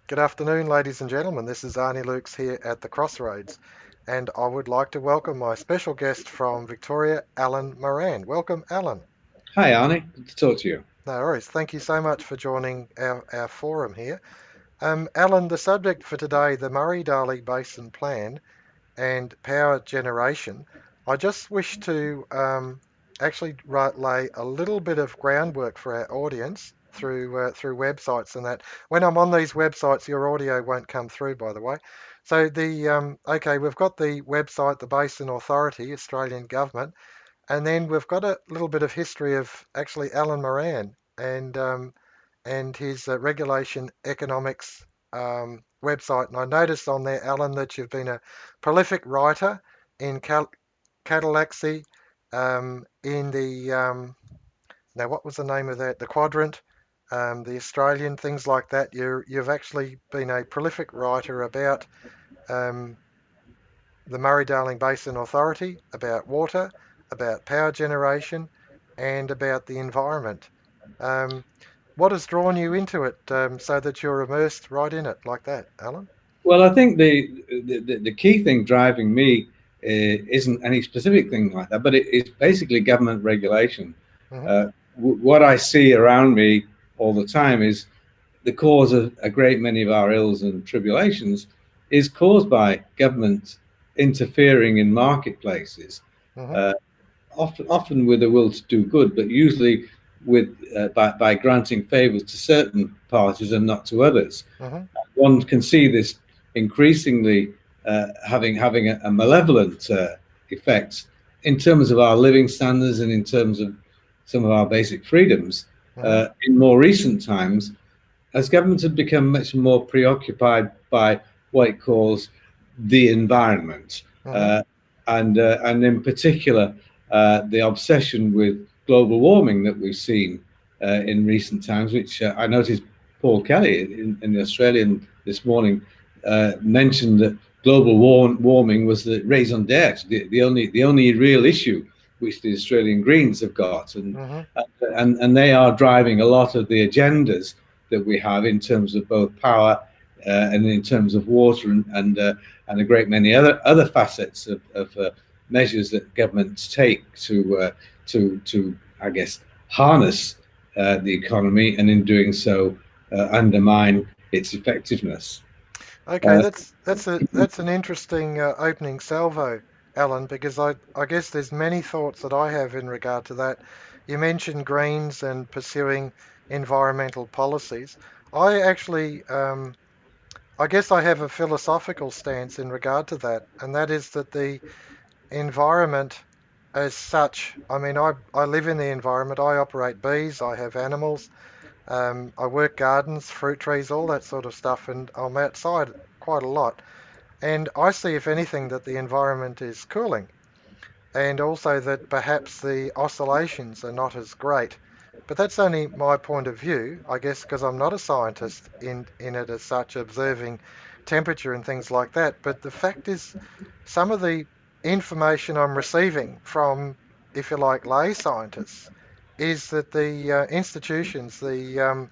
Good afternoon, ladies and gentlemen. This is Arnis Luks here at the Crossroads, and I would like to welcome my special guest from Victoria, Alan Moran. Welcome, Alan. Hi, Arnie. Good to talk to you. No worries. Thank you so much for joining our forum here. Alan, the subject for today, the Murray-Darling Basin Plan and power generation. I just wish to actually lay a little bit of groundwork for our audience through websites and that. When I'm on these websites, your audio won't come through, by the way. So okay, we've got the website, the Basin Authority, Australian government, and then we've got a little bit of history of actually Alan Moran and his regulation economics website. And I noticed on there, Alan, that you've been a prolific writer in Cadillacsy, in the now what was the name of that? The Quadrant, the Australian, things like that. You've actually been a prolific writer about um, the Murray-Darling Basin Authority, about water, about power generation, and about the environment. Um, what has drawn you into it so that you're immersed right in it like that, Alan? Well, I think the key thing driving me isn't any specific thing like that, but it's basically government regulation. Hmm. What I see around me all the time is the cause of a great many of our ills and tribulations is caused by government interfering in marketplaces. Hmm. Uh, often with a will to do good, but usually with by granting favours to certain parties and not to others. Hmm. One can see this increasingly having a malevolent effect in terms of our living standards and in terms of some of our basic freedoms. Hmm. In more recent times, as governments have become much more preoccupied by what it calls the environment, Hmm. uh, and in particular the obsession with global warming that we've seen in recent times, which I noticed Paul Kelly in the Australian this morning mentioned that global warming was the raison d'etre, the only real issue which the Australian Greens have got, Hmm. and they are driving a lot of the agendas that we have in terms of both power and in terms of water and a great many other facets of measures that governments take to I guess harness the economy and in doing so undermine its effectiveness. Okay, Uh, that's an interesting opening salvo, Alan, because I guess there's many thoughts that I have in regard to that. You mentioned greens and pursuing environmental policies. I actually, I guess I have a philosophical stance in regard to that, and that is that the environment as such, I mean, I live in the environment, I operate bees, I have animals, I work gardens, fruit trees, all that sort of stuff, and I'm outside quite a lot. And I see, if anything, that the environment is cooling, and also that perhaps the oscillations are not as great. But that's only my point of view, I guess, because I'm not a scientist in it as such, observing temperature and things like that. But the fact is, some of the information I'm receiving from, if you like, lay scientists, is that the institutions, the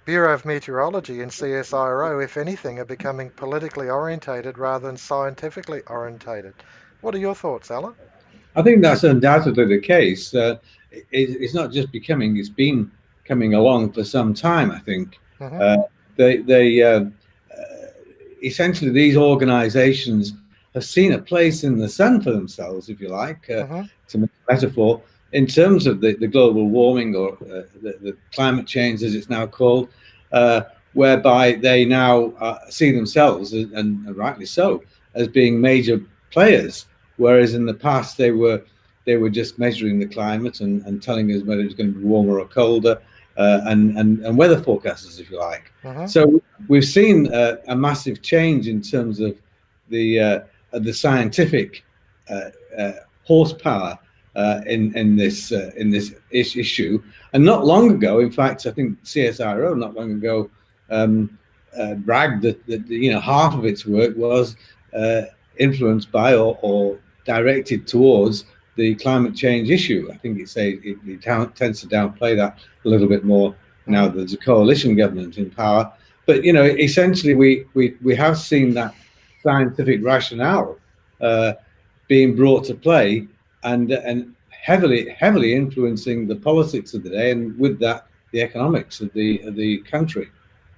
Bureau of Meteorology and CSIRO, if anything, are becoming politically orientated rather than scientifically orientated. What are your thoughts, Alan? I think that's undoubtedly the case. It's not just becoming; it's been coming along for some time. I think Hmm. uh, they essentially these organisations have seen a place in the sun for themselves, if you like, Hmm. to make a metaphor, in terms of the global warming or the climate change, as it's now called, uh, whereby they now see themselves, and rightly so, as being major players, whereas in the past they were just measuring the climate and telling us whether it was going to be warmer or colder, and weather forecasters, if you like. Hmm. So we've seen a massive change in terms of the scientific uh, uh, horsepower in this issue. And not long ago, in fact, I think CSIRO not long ago bragged that half of its work was uh, influenced by or directed towards the climate change issue. I think it tends to downplay that a little bit more now Hmm. that there's a coalition government in power. But essentially, we have seen that scientific rationale uh, being brought to play, and heavily influencing the politics of the day, and with that, the economics of the country.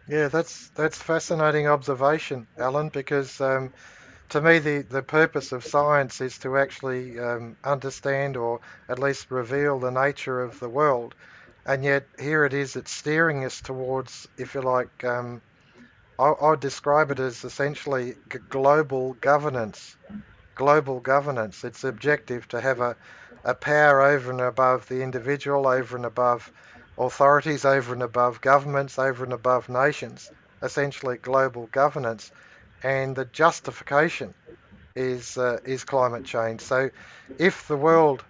Yeah, that's fascinating observation, Alan, because to me the purpose of science is to actually understand or at least reveal the nature of the world, and yet here it is, it's steering us towards, if you like, I'd describe it as essentially global governance. Global governance. Its objective to have a power over and above the individual, over and above authorities, over and above governments, over and above nations, essentially global governance. And the justification is climate change. So if the world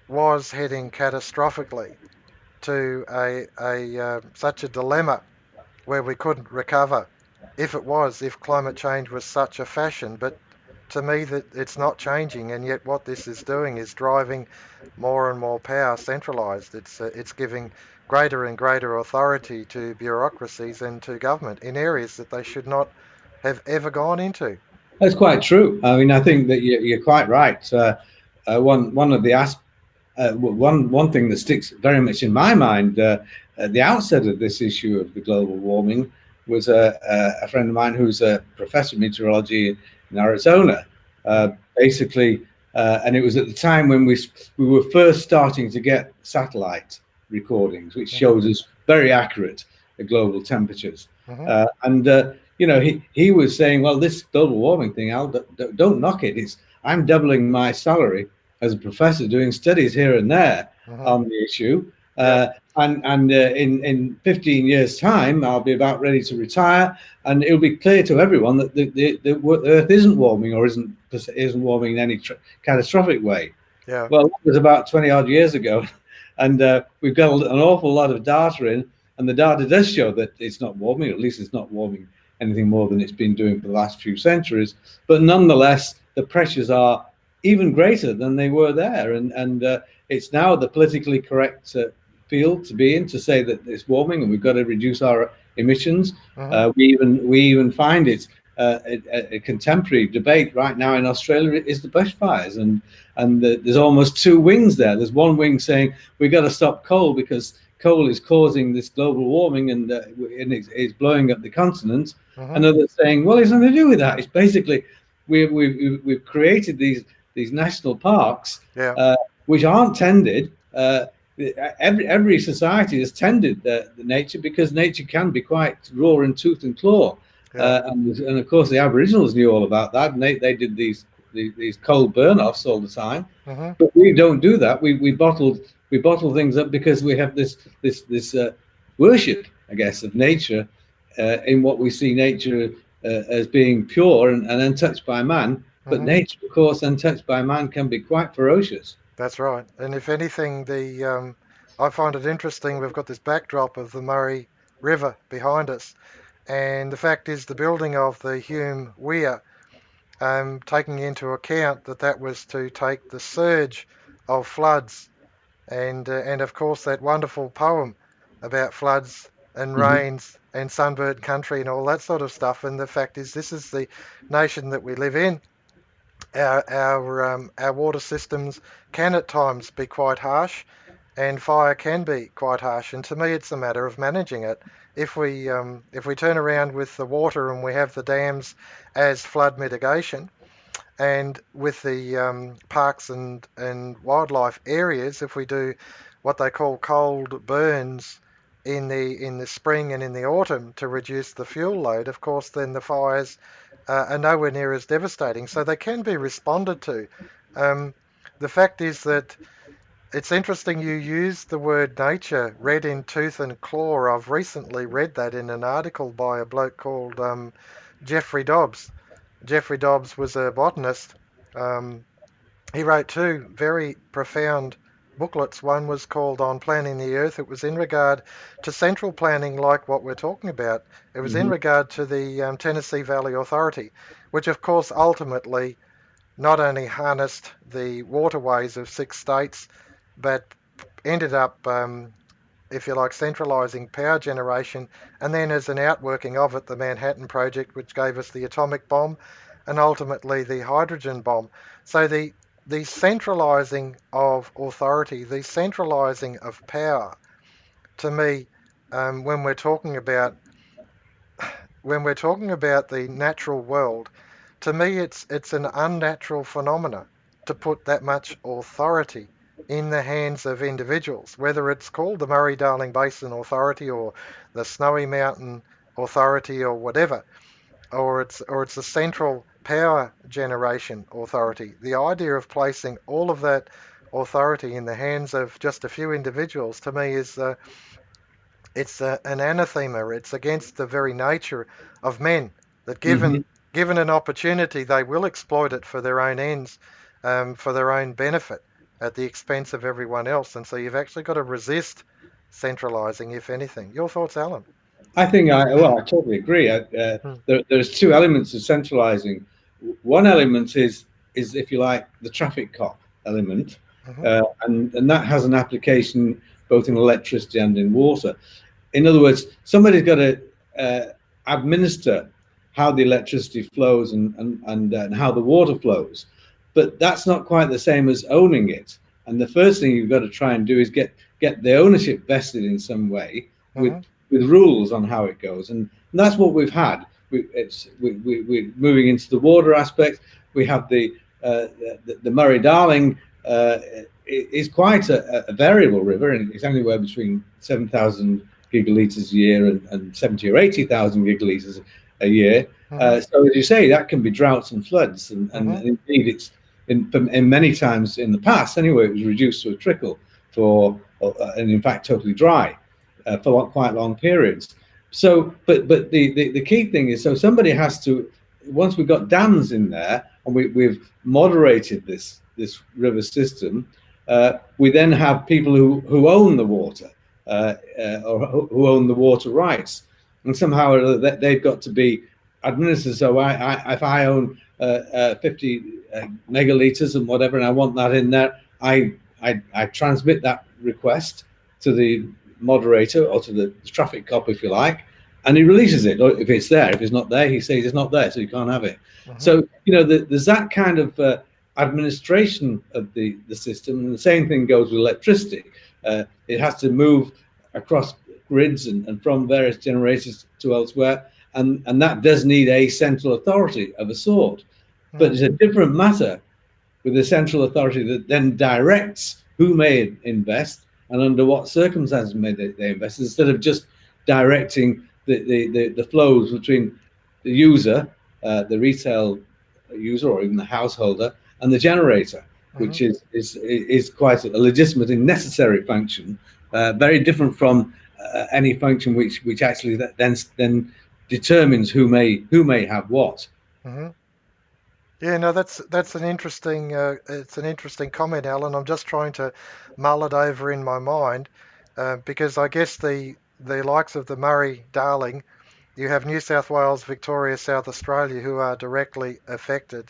was heading catastrophically to a such a dilemma where we couldn't recover, if climate change was such a fashion, but to me that it's not changing, and yet what this is doing is driving more and more power centralised. It's giving greater and greater authority to bureaucracies and to government in areas that they should not have ever gone into. That's quite true. I mean, I think that you're quite right. One of the one thing that sticks very much in my mind at the outset of this issue of the global warming was a friend of mine who's a professor of meteorology in Arizona. Uh, Basically, and it was at the time when we were first starting to get satellite recordings, which Hmm. shows us very accurate global temperatures. Hmm. And he was saying, well, this global warming thing, Al, don't knock it. It's I'm doubling my salary as a professor doing studies here and there Hmm. on the issue. Yep. And in 15 years' time, I'll be about ready to retire, and it'll be clear to everyone that the Earth isn't warming or isn't warming in any catastrophic way. Yeah. Well, that was about 20 odd years ago, and we've got an awful lot of data in, and the data does show that it's not warming, or at least it's not warming anything more than it's been doing for the last few centuries. But nonetheless, the pressures are even greater than they were there, and it's now the politically correct field to be in to say that it's warming and we've got to reduce our emissions. Hmm. We even find it a contemporary debate right now in Australia is the bushfires, and there's almost two wings there. There's one wing saying we've got to stop coal because coal is causing this global warming and it's blowing up the continent. Hmm. Another saying, well, it's nothing to do with that. It's basically we've created these national parks Yeah. which aren't tended. Every society has tended the nature because nature can be quite raw in tooth and claw. Yeah. And of course, the Aboriginals knew all about that, and they did these coal burn-offs all the time. Hmm. But we don't do that. We bottle things up because we have this worship, I guess, of nature in what we see nature as being pure and untouched by man. But Hmm. nature, of course, untouched by man, can be quite ferocious. That's right. And if anything, the I find it interesting. We've got this backdrop of the Murray River behind us, and the fact is, the building of the Hume Weir, taking into account that that was to take the surge of floods, and of course that wonderful poem about floods and Hmm. rains and sunburned country and all that sort of stuff. And the fact is, this is the nation that we live in. Our water systems can at times be quite harsh, and fire can be quite harsh. And to me, it's a matter of managing it. If we turn around with the water and we have the dams as flood mitigation, and with the parks and wildlife areas, if we do what they call cold burns in the spring and in the autumn to reduce the fuel load, of course, then the fires are nowhere near as devastating. So they can be responded to. Um, the fact is that it's interesting you use the word nature, red in tooth and claw. I've recently read that in an article by a bloke called Geoffrey Dobbs. Geoffrey Dobbs was a botanist. Um, he wrote two very profound booklets. One was called On Planning the Earth. It was in regard to central planning, like what we're talking about. It was in Hmm. regard to the Tennessee Valley Authority, which, of course, ultimately not only harnessed the waterways of 6 states, but ended up if you like, centralising power generation, and then as an outworking of it, the Manhattan Project, which gave us the atomic bomb, and ultimately the hydrogen bomb. So the centralising of authority, the centralising of power, to me, when we're talking about the natural world, to me it's an unnatural phenomena to put that much authority in the hands of individuals, whether it's called the Murray-Darling Basin Authority or the Snowy Mountain Authority or whatever, or it's a central power generation authority. The idea of placing all of that authority in the hands of just a few individuals, to me, is an anathema. It's against the very nature of men, that Hmm. given an opportunity, they will exploit it for their own ends, for their own benefit, at the expense of everyone else. And so you've actually got to resist centralising, if anything. Your thoughts, Alan? I totally agree. Mm, There's two elements of centralizing. One element is, if you like, the traffic cop element, mhm, and that has an application both in electricity and in water. In other words, somebody's got to uh, administer how the electricity flows and how the water flows, but that's not quite the same as owning it. And the first thing you've got to try and do is get the ownership vested in some way with mhm, with rules on how it goes, and that's what we've had. We're moving into the water aspect. We have the Murray Darling is quite a variable river, and it's anywhere between 7,000 gigalitres a year and 70 or 80,000 gigalitres a year. mhm, So as you say, that can be droughts and floods, and mhm, indeed it's in many times in the past anyway, it was reduced to a trickle and in fact totally dry for quite long periods. So, but the key thing is, so somebody has to, once we've got dams in there and we've moderated this river system, we then have people who own the water or who own the water rights, and somehow or other they've got to be administered. So if I own 50 megaliters and whatever, and I want that in there, I transmit that request to the moderator or to the traffic cop, if you like, and he releases it. Or if it's there, if it's not there, he says it's not there, so you can't have it. mhm, So there's that kind of administration of the system, and the same thing goes with electricity. It has to move across grids and from various generators to elsewhere, and that does need a central authority of a sort. But mhm, it's a different matter with a central authority that then directs who may invest and under what circumstances may they invest, instead of just directing the flows between the user, the retail user, or even the householder, and the generator, mhm. which is quite a legitimate and necessary function, very different from any function which actually then determines who may have what. Mhm. Yeah, no, that's an interesting it's an interesting comment, Alan. I'm just trying to mull it over in my mind, because I guess the likes of the Murray Darling, you have New South Wales, Victoria, South Australia, who are directly affected,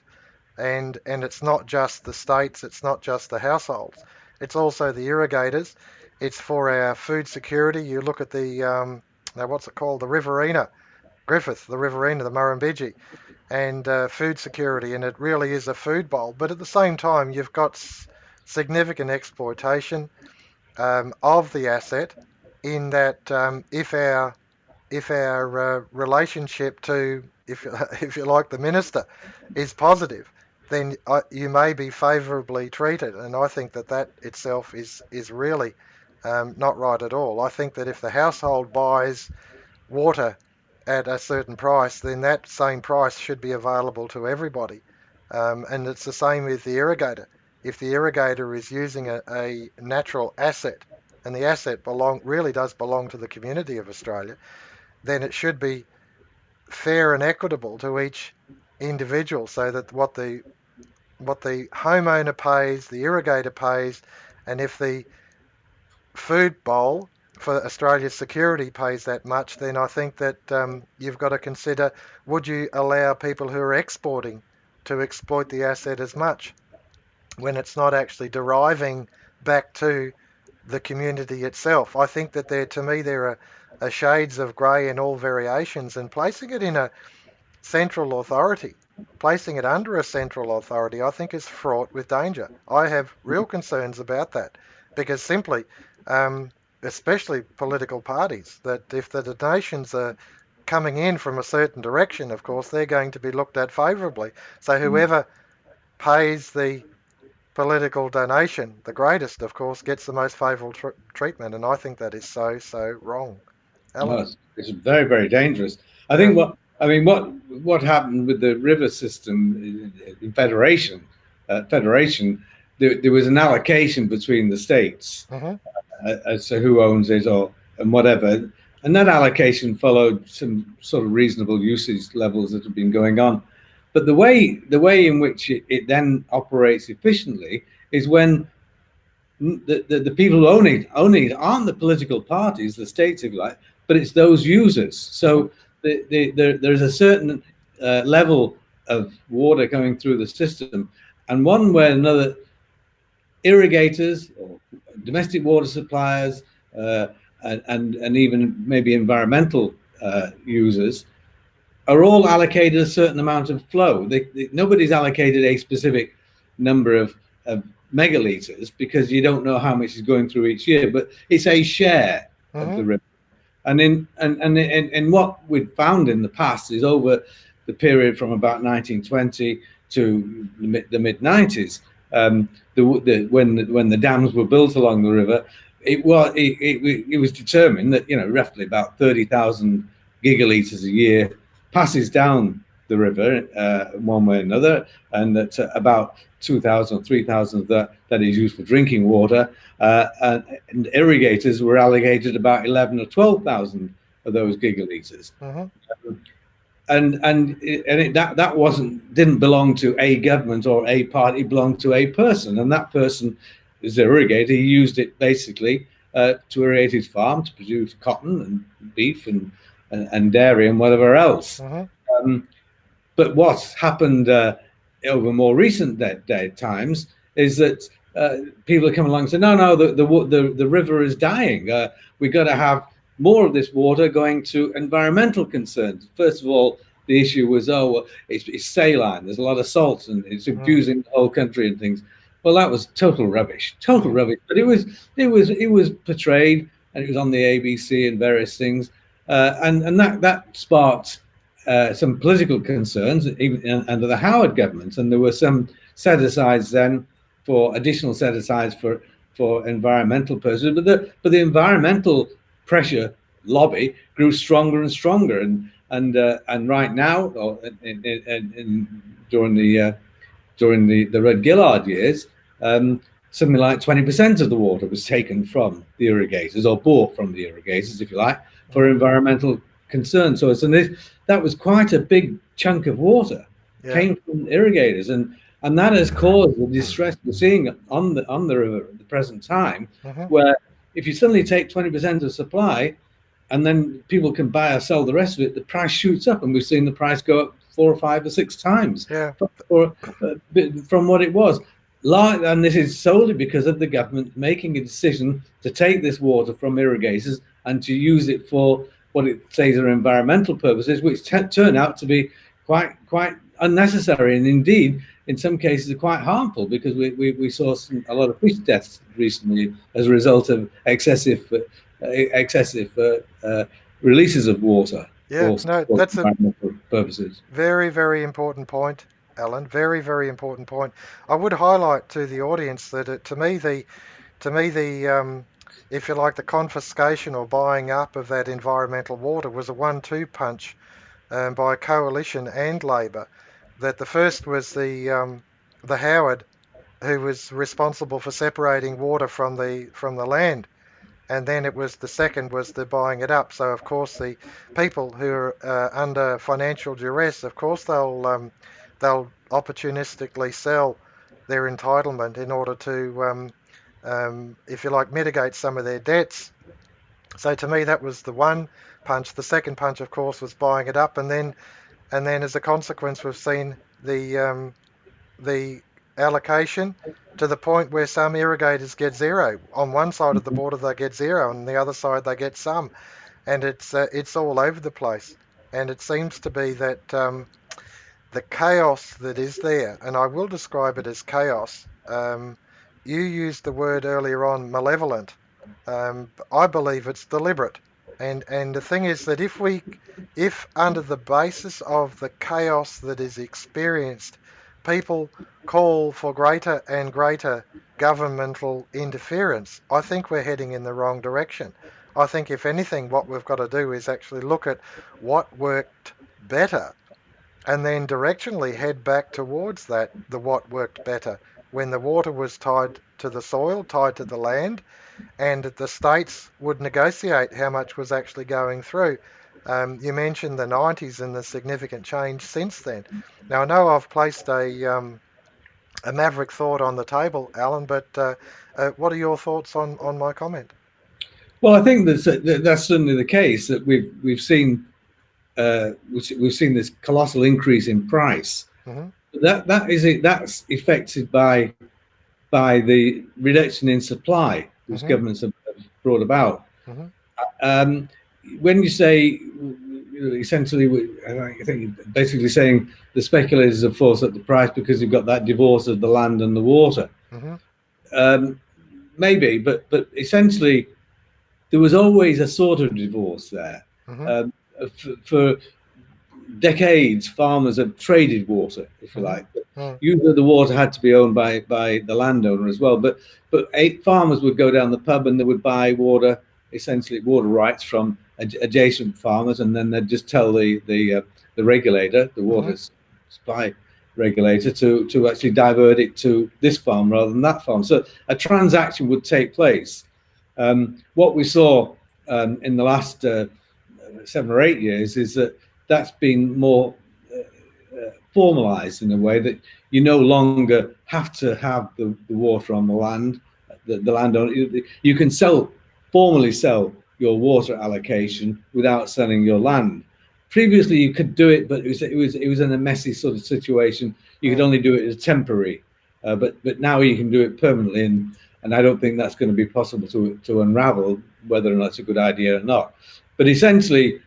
and it's not just the states, it's not just the households, it's also the irrigators. It's for our food security. You look at the now what's it called, the Riverina, Griffith, the Riverina, the Murrumbidgee, and food security, and it really is a food bowl. But at the same time, you've got significant exploitation of the asset, in that if our relationship to, if if you like, the minister is positive, then you may be favourably treated, and I think that that itself is really not right at all. I think that if the household buys water at a certain price, then that same price should be available to everybody. And it's the same with the irrigator. If the irrigator is using a natural asset, and the asset really does belong to the community of Australia, then it should be fair and equitable to each individual, so that what the homeowner pays, the irrigator pays, and if the food bowl for Australia's security pays that much, then I think that you've got to consider, would you allow people who are exporting to exploit the asset as much when it's not actually deriving back to the community itself. I think that to me, are shades of grey in all variations, and placing it in a central authority, placing it under a central authority, I think is fraught with danger. I have real concerns about that because simply, um, especially political parties, that if the donations are coming in from a certain direction, of course, they're going to be looked at favourably. So whoever pays the political donation, the greatest, of course, gets the most favourable treatment, and I think that is so wrong. No, Alan, it's very, very dangerous. I yeah, think what happened with the river system in federation, there was an allocation between the states hmm as to who owns it or and whatever, and that allocation followed some sort of reasonable usage levels that have been going on. But the way in which it then operates efficiently is when the people who own it aren't the political parties, the states, if you like, but it's those users. hmm So there's a certain level of water going through the system, and one way or another, irrigators or domestic water suppliers uh, and even maybe environmental users are all allocated a certain amount of flow. Nobody's allocated a specific number of megaliters because you don't know how much is going through each year, but it's a share of hmm the river. And what we'd found in the past is over the period from about 1920 to the mid 90s, when the dams were built along the river, it was determined that roughly about 30,000 gigaliters a year passes down the river one way or another, and that about 2,000 or 3,000 of that is used for drinking water, and irrigators were allocated about 11 or 12,000 of those gigaliters. hmm That wasn't didn't belong to a government or a party; it belonged to a person, and that person is the irrigator. He used it basically to irrigate his farm to produce cotton and beef and dairy and whatever else. hmm Um, but what's happened over more recent times is that people are coming along and say, no, the river is dying. We've got to have more of this water going to environmental concerns. First of all, the issue was, oh, well, it's saline. There's a lot of salt and it's mm infusing the whole country and things. Well, that was total mm rubbish. But it was portrayed, and it was on the ABC and various things, and that sparked some political concerns, even under the Howard government, and there were some set asides then for additional set asides for environmental purposes. But the environmental pressure lobby grew stronger and stronger, and right now, or during the Red Gillard years, something like 20% of the water was taken from the irrigators, or bought from the irrigators, if you like, for mm. environmental concerns. So that was quite a big chunk of water Yeah. came from irrigators, and that has caused the distress we're seeing on the river at the present time, hmm where if you suddenly take 20% of supply, and then people can buy or sell the rest of it, the price shoots up, and we've seen the price go up 4 or 5 or 6 times Yeah. from what it was. And this is solely because of the government making a decision to take this water from irrigators and to use it for what it says are environmental purposes, which turn out to be quite unnecessary, and indeed in some cases are quite harmful, because we saw a lot of fish deaths recently as a result of excessive releases of water Yeah. No, for that's a environmental purposes. very important point, Alan. Very important point. I would highlight to the audience that to me the if you like, the confiscation or buying up of that environmental water was a 1-2 punch by Coalition and Labor. That the first was the Howard, who was responsible for separating water from the land, and then it was the second was the buying it up. So of course the people who are under financial duress, of course they'll opportunistically sell their entitlement in order to, if you like, mitigate some of their debts. So to me that was the one punch. The second punch, of course, was buying it up, and then as a consequence, we've seen the allocation to the point where some irrigators get zero. On one side of the border they get zero, and on the other side they get some, and it's all over the place. And it seems to be that the chaos that is there, and I will describe it as chaos. You used the word earlier on, malevolent. I believe it's deliberate. And the thing is that if under the basis of the chaos that is experienced, people call for greater and greater governmental interference, I think we're heading in the wrong direction. I think if anything, what we've got to do is actually look at what worked better and then directionally head back towards the what worked better when the water was tied to the soil, tied to the land, and the states would negotiate how much was actually going through. You mentioned the 90s and the significant change since then. Now, I know I've placed a maverick thought on the table, Alan, but what are your thoughts on my comment? Well, I think that's certainly the case that we've seen this colossal increase in price. Hmm. That is it. That's affected by the reduction in supply which Hmm. governments have brought about. Hmm. Um, when you say essentially, I think you're basically saying the speculators have forced up the price because you've got that divorce of the land and the water. Hmm. Um, Maybe, but essentially there was always a sort of divorce there. Hmm. Um, for decades, farmers have traded water, if you like. But Hmm. usually, the water had to be owned by the landowner as well. But farmers would go down the pub and they would buy water, essentially water rights from adjacent farmers, and then they'd just tell the regulator, the Hmm. water supply regulator, to actually divert it to this farm rather than that farm. So a transaction would take place. What we saw in the last 7 or 8 years is that that's been more formalized in a way that you no longer have to have the water on the land, the landowner. You can formally sell your water allocation without selling your land. Previously, you could do it, but it was in a messy sort of situation. You could Hmm. only do it as temporary, but now you can do it permanently, and I don't think that's going to be possible to unravel whether or not it's a good idea or not. But essentially,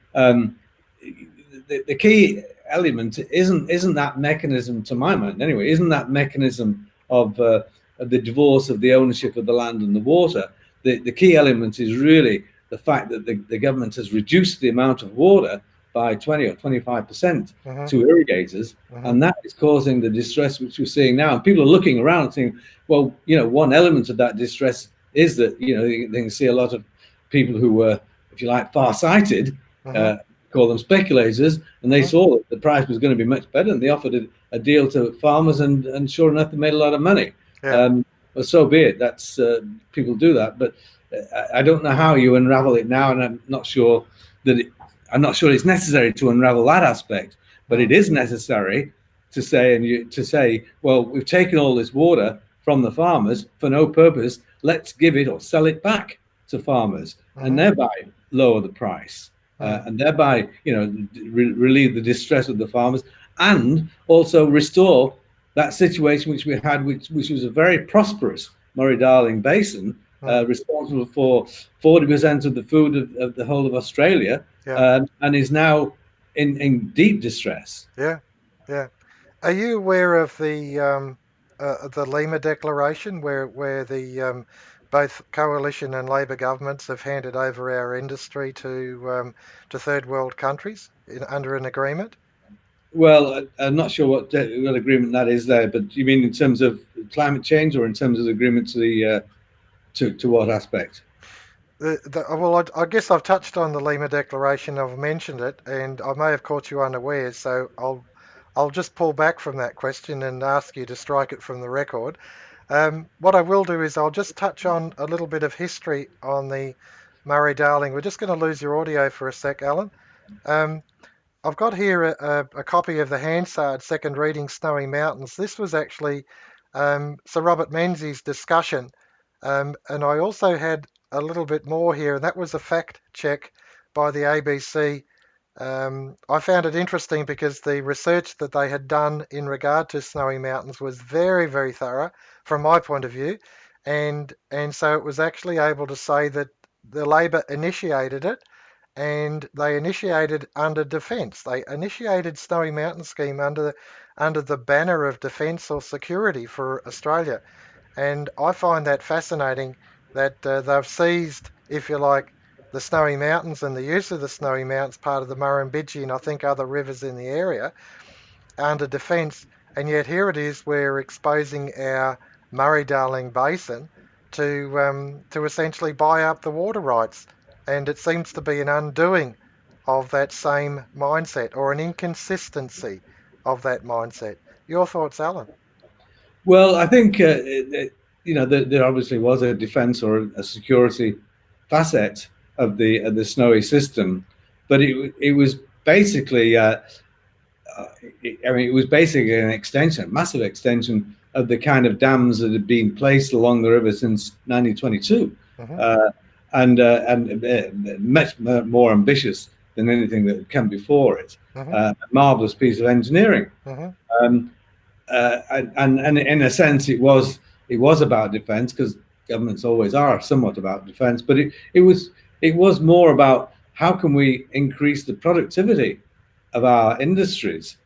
the key element isn't that mechanism, to my mind anyway, isn't that mechanism of the divorce of the ownership of the land and the water. The key element is really the fact that the government has reduced the amount of water by 20 or 25% Hmm. to irrigators, Hmm. and that is causing the distress which we're seeing now. And people are looking around and saying, well, one element of that distress is that they can see a lot of people who were, if you like, far-sighted, Hmm. uh, call them speculators, and they Hmm. saw that the price was going to be much better, and they offered a deal to farmers, and sure enough, they made a lot of money. Yeah. Well, so be it. That's people do that, but I don't know how you unravel it now, and that it, I'm not sure it's necessary to unravel that aspect, but Hmm. it is necessary to say, well, we've taken all this water from the farmers for no purpose. Let's give it or sell it back to farmers, and Hmm. thereby lower the price, Hmm. and thereby relieve the distress of the farmers, and also restore that situation which we had, which was a very prosperous Murray-Darling Basin, Hmm. responsible for 40% of the food of the whole of Australia, Yeah. and is now in deep distress. Yeah. Yeah. Are you aware of the Lima Declaration, where the both coalition and Labor governments have handed over our industry to third world countries under an agreement? Well, I'm not sure what agreement that is there, but you mean in terms of climate change or in terms of the agreement to the to what aspect? Well, I guess I've touched on the Lima Declaration. I've mentioned it, and I may have caught you unawares, so I'll just pull back from that question and ask you to strike it from the record. What I will do is I'll just touch on a little bit of history on the Murray-Darling. We're just going to lose your audio for a sec, Alan. Um, I've got here a copy of the Hansard second reading, Snowy Mountains. This was actually Sir Robert Menzies' discussion, and I also had a little bit more here, and that was a fact check by the ABC I found it interesting because the research that they had done in regard to Snowy Mountains was very, very thorough from my point of view, and so it was actually able to say that the Labor initiated it, and they initiated under defence. They initiated Snowy Mountain scheme under the banner of defence or security for Australia. And I find that fascinating that they've seized, if you like, the Snowy Mountains and the use of the Snowy Mountains, part of the Murrumbidgee and I think other rivers in the area, under defence. And yet here it is, we're exposing our Murray-Darling Basin to essentially buy up the water rights. And it seems to be an undoing of that same mindset or an inconsistency of that mindset. Your thoughts, Alan? Well, I think there obviously was a defence or a security facet of the snowy system, but it was basically it was basically an extension, massive extension of the kind of dams that had been placed along the river since 1922, Hmm. uh, and much more ambitious than anything that had come before it. Hmm. A marvelous piece of engineering. Hmm. Um, and in a sense, it was about defence because governments always are somewhat about defence, but it was more about how can we increase the productivity of our industries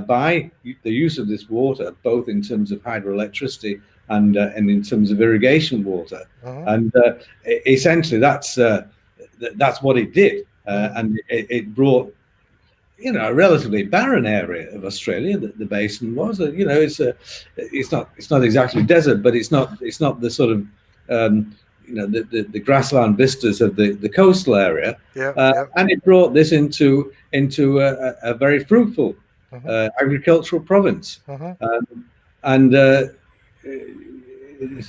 by the use of this water, both in terms of hydroelectricity and in terms of irrigation water, Hmm. and essentially that's what it did, Hmm. and it brought a relatively barren area of Australia that the basin was. It's not exactly desert, but it's not the sort of the grassland vistas of the coastal area, Yep, yep. and it brought this into a very fruitful Hmm. agricultural province, Hmm. um, and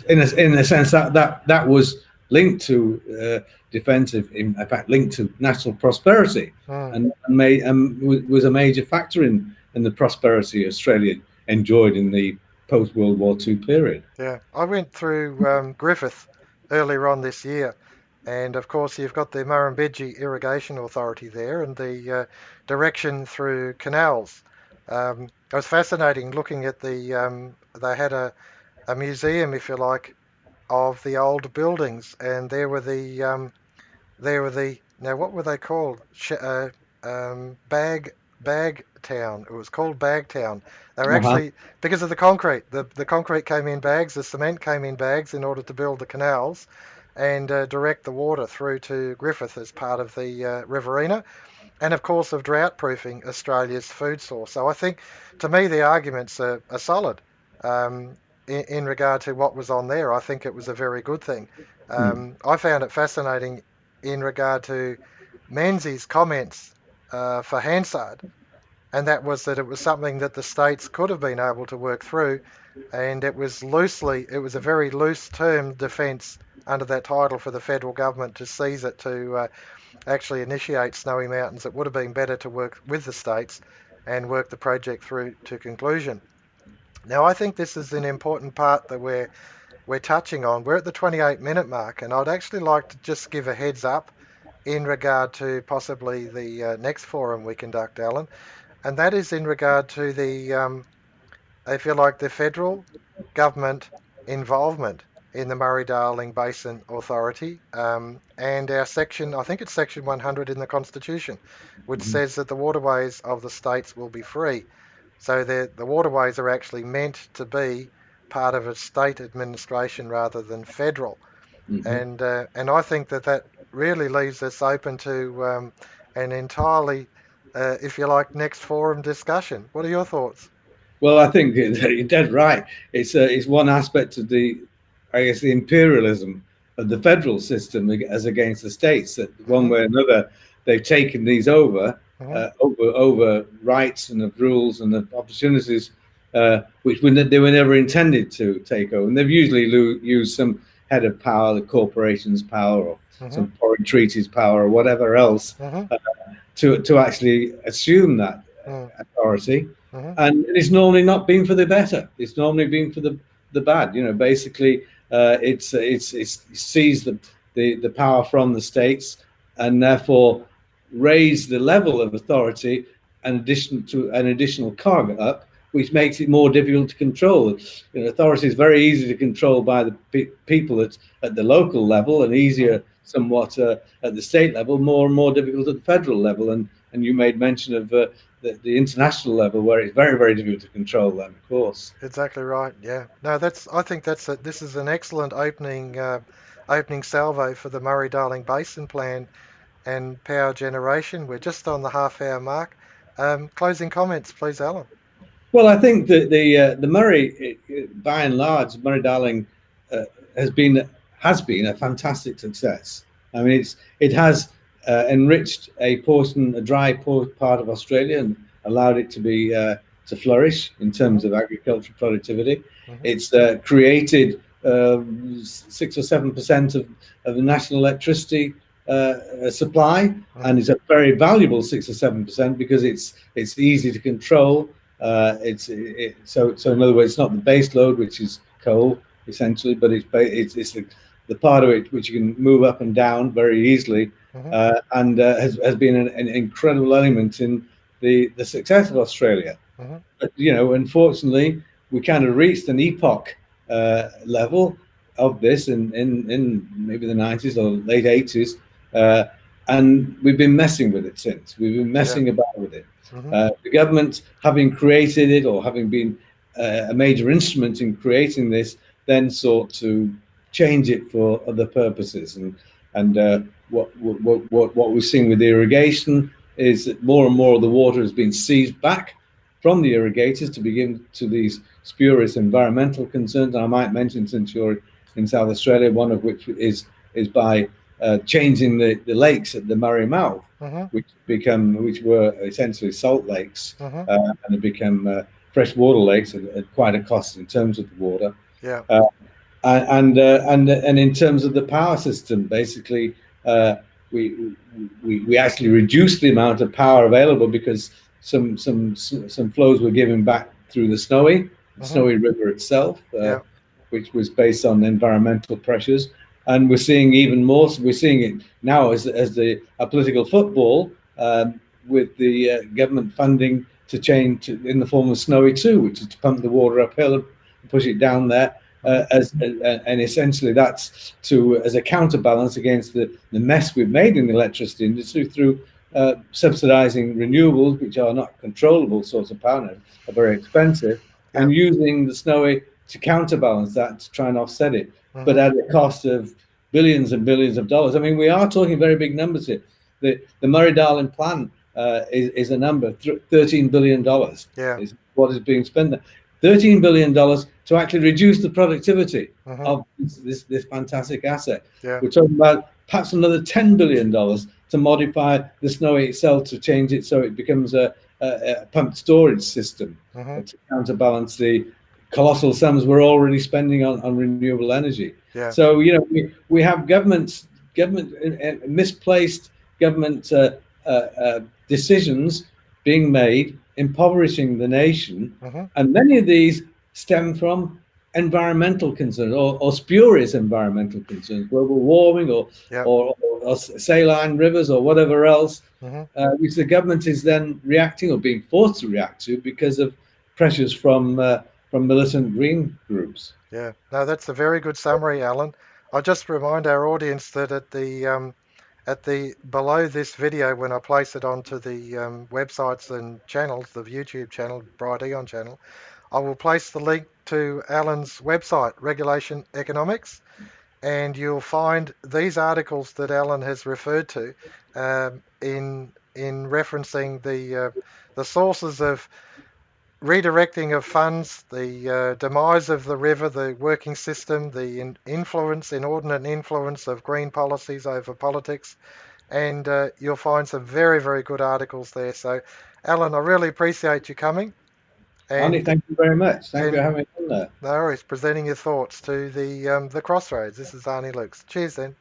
in a sense that was linked to defensive, in fact, linked to national prosperity, Mm. and was a major factor in the prosperity Australia enjoyed in the post World War II period. Yeah, I went through Griffith earlier on this year, and of course you've got the Murrumbidgee Irrigation Authority there, and the direction through canals. It was fascinating looking at the. They had a museum, if you like, of the old buildings, and there were the now what were they called? Bag Town. It was called Bag Town. They were Uh-huh. actually because of the concrete. The concrete came in bags. The cement came in bags in order to build the canals and direct the water through to Griffith as part of the Riverina, and of course of drought proofing Australia's food source. So I think, to me, the arguments are solid in regard to what was on there. I think it was a very good thing. Mm. I found it fascinating in regard to Menzies' comments for Hansard, and that was that it was something that the states could have been able to work through, and it was a very loose term defence under that title for the federal government to seize it to actually initiate Snowy Mountains. It would have been better to work with the states and work the project through to conclusion. Now, I think this is an important part that we're touching on. We're at the 28-minute mark, and I'd actually like to just give a heads up in regard to possibly the next forum we conduct, Alan, and that is in regard to the, if you like, the federal government involvement in the Murray-Darling Basin Authority, and our section, I think it's section 100 in the Constitution, which Mhm. says that the waterways of the states will be free. So the waterways are actually meant to be part of a state administration rather than federal, Mhm. and I think that that really leaves us open to an entirely, if you like, next forum discussion. What are your thoughts? Well, I think you're dead right. It's one aspect of I guess, the imperialism of the federal system as against the states. That one Hmm. way or another, they've taken these Hmm. over rights and of rules and of opportunities, which they were never intended to take over. And they've usually used some head of power, the corporation's power, or Hmm. some foreign treaties power, or whatever else, Hmm. to actually assume that Hmm. authority, Hmm. and it's normally not been for the better. It's normally been for the bad. Basically, it's seized the power from the states, and therefore raise the level of authority an additional cog up, which makes it more difficult to control. Authority is very easy to control by the people at the local level, and Mhm. easier somewhat at the state level, more and more difficult at the federal level. And you made mention of the international level, where it's very, very difficult to control that, of course. Exactly right. Yeah. No, that's. I think this is an excellent opening salvo for the Murray-Darling Basin plan and power generation. We're just on the half-hour mark. Closing comments, please, Alan. Well, I think that the Murray, by and large, Murray Darling uh, has been a fantastic success. I mean, it has enriched a dry part of Australia, and allowed it to flourish in Hmm. terms of agricultural productivity. Hmm. It's created 6 or 7% of the national electricity supply, and Hmm. it's a very valuable 6 or 7% because it's easy to control. So in other words, it's not the base load, which is coal essentially, but it's the part of it which you can move up and down very easily, Hmm. and has been an incredible element in the success of Australia. Hmm. But unfortunately, we kind of reached an epoch level of this in maybe the 90s or late 80s, uh, and we've been messing with it since. We've been Yeah. messing about with it. Hmm. The government, having created it or having been a major instrument in creating this, then sought to change it for other purposes. And what we've seen with irrigation is that more and more of the water has been seized back from the irrigators to begin to these spurious environmental concerns. And I might mention, since you're in South Australia, one of which is by changing the lakes at the Murray mouth, Hmm. which were essentially salt lakes, Hmm. and have become freshwater lakes at quite a cost in terms of the water. Yeah. Uh, and in terms of the power system, basically, uh, we actually reduced the amount of power available because some flows were given back through the Hmm. Snowy River itself, Yeah. which was based on environmental pressures. And we're seeing even more. So we're seeing it now as a political football, with the government funding to change in the form of Snowy 2, which is to pump the water uphill and push it down there, Hmm. and essentially that's to as a counterbalance against the mess we've made in the electricity industry through subsidizing renewables, which are not controllable sorts of power, are very expensive, Yeah. and using the Snowy to counterbalance that, to try and offset it, but Hmm. at a cost of billions and billions of dollars. I mean, we are talking very big numbers here. The Murray Darling plan is a number, $13 billion Yeah. is what is being spent there. $13 billion to actually reduce the productivity Hmm. of this fantastic asset. Yeah. We're talking about perhaps another $10 billion to modify the Snowy itself, to change it so it becomes a pumped storage system Hmm. to counterbalance the colossal sums we're already spending on renewable energy. Yeah. So we have government misplaced government decisions being made, impoverishing the nation, Hmm. and many of these stem from environmental concerns, or spurious environmental concerns, global warming, Yeah. or saline rivers, or whatever else, Hmm. which the government is then reacting or being forced to react to because of pressures from militant green groups. Yeah. No, that's a very good summary, Alan. I'll just remind our audience that at the below this video, when I place it onto the websites and channels, the YouTube channel, Bright Eon channel, I will place the link to Alan's website, Regulation Economics, and you'll find these articles that Alan has referred to, in referencing the sources of redirecting of funds, the demise of the river, the working system, the inordinate influence of green policies over politics, and you'll find some very, very good articles there. So, Alan, I really appreciate you coming Andy, and thank you very much. Thank you for and having me on there. no worries, presenting your thoughts to the Crossroads. This is Arnie Luks. Cheers, then.